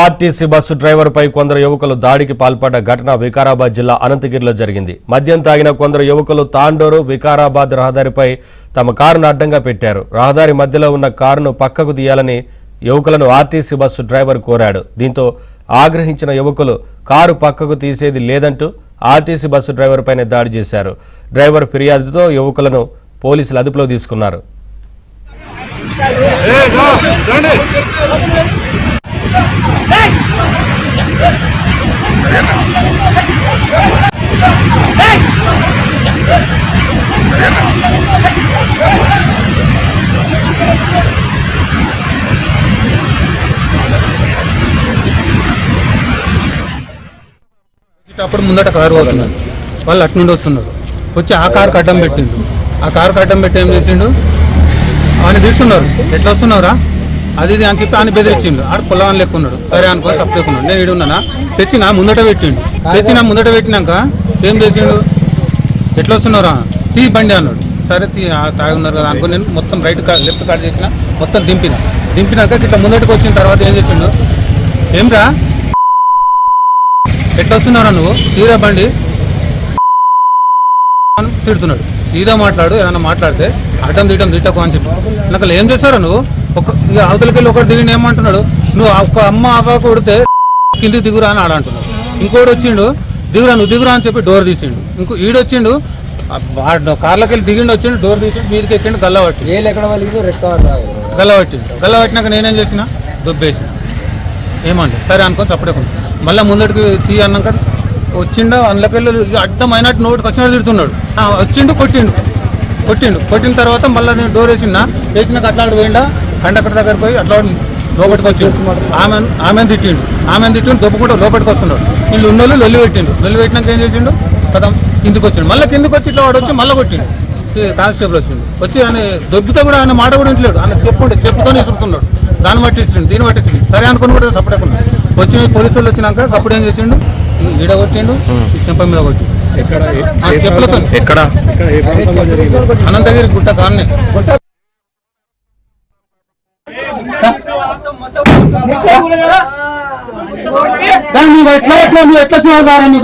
RTC bus driver పై కొందరు యువకులు దాడికి పాల్పడ్డ ఘటన వికారాబాద్ జిల్లా అనంతగిరిలో జరిగింది. మద్యం తాగిన కొందరు యువకులు తాండూరు వికారాబాద్ రహదారిపై తమ కారును అడ్డంగా పెట్టారు. రహదారి మధ్యలో ఉన్న కారును పక్కకు తీయాలని యువకులను ఆర్టీసీ బస్సు డ్రైవర్ కోరాడు. దీంతో ఆగ్రహించిన యువకులు కారు పక్కకు తీసేది లేదంటూ ఆర్టీసీ బస్సు డ్రైవర్ పైన దాడి చేశారు. డ్రైవర్ ఫిర్యాదుతో యువకులను పోలీసులు అదుపులో తీసుకున్నారు. అప్పుడు ముందట కారు వస్తున్నారు, వాళ్ళు అటు నుండి వస్తున్నారు. వచ్చి ఆ కారు అడ్డం పెట్టిండు. ఆ కారు అడ్డం పెట్టి ఏం చేసిండు, ఆయన తిడుతున్నారు, ఎట్లా వస్తున్నారా అది ఇది అని చెప్పి ఆయన బెదిరించిండు. ఆడ పొలం లెక్కున్నాడు. సరే అనుకో సప్లేకున్నాడు. నేను ఈడున్నానా తెచ్చిన ముందట పెట్టిండు. తెచ్చిన ముందట పెట్టినాక ఏం చేసిండు, ఎట్లా వస్తున్నారా తీ బండి అన్నాడు. సరే తాగి ఉన్నారు కదా అనుకో నేను మొత్తం లెఫ్ట్ కార్డ్ చేసిన, మొత్తం దింపినాక ఇట్లా ముందటికి వచ్చిన తర్వాత ఏం చేసిండు, ఏమ్రా ఎట్లా వస్తున్నారా నువ్వు తీరా బండి తిడుతున్నాడు. సీదా మాట్లాడు, ఏదన్నా మాట్లాడితే అడ్డం తిట్టకు అని చెప్పి నాకు ఏం చేస్తారా నువ్వు. ఇక అవతలకి వెళ్ళి ఒకటి దిగి ఏమంటున్నాడు, నువ్వు ఒక అమ్మ అవ్వ కొడితే కిందికి దిగురా అని ఆడంటున్నాడు. ఇంకోటి వచ్చిండు, నువ్వు దిగురా అని చెప్పి డోర్ తీసిండు. ఈడొచ్చిండు, కార్లోకి వెళ్ళి దిగిండు, వచ్చిండు, డోర్ తీసిండు, మీదకి ఎక్కిండు, గల్లబట్టి గల్లబట్టినాక నేనేం చేసిన దుబ్బేసిన. ఏమండి సరే అనుకొని చప్పడకుండా మళ్ళీ ముందటికి తీ అన్నాక వచ్చిండు. అందులోకెళ్ళి అడ్డం అయినట్టు నోటికి వచ్చినట్టు తిడుతున్నాడు. వచ్చిండు, కొట్టిన తర్వాత మళ్ళీ నేను డోర్ వేసినాక అట్లా పోయిండా కండక్టర్ దగ్గర పోయి అట్లా లోపలికి వచ్చిండు. ఆమెను తిట్టిండు దొబ్బకుండా లోపలికి వస్తున్నాడు. వీళ్ళు ఉన్నోళ్ళు లొల్లి పెట్టినాక ఏం చేసిండు, కదా కిందికి వచ్చిండు. మళ్ళీ కిందికి వచ్చి ఇట్లా వాడు వచ్చి మళ్ళీ కొట్టిండు. కానిస్టేబుల్ వచ్చిండు. వచ్చి ఆయన దొబ్బితో కూడా ఆయన మాట కూడా ఇంటలేడు. ఆయన చెప్పుతోనే ఇసురుతున్నాడు. దాన్ని పట్టిస్తుండు, దీన్ని పట్టిస్తుండు. సరే అనుకుని కూడా సపడకుండా వచ్చి పోలీసు వాళ్ళు వచ్చినాక అప్పుడు ఏం చేసిండు, ఈడ కొట్టిండు, చెంప మీద కొట్టిండు. చెప్పులతో ఎక్కడ అనంతగిరి గుట్ట కాన్నే ఎట్లా చూడాలి.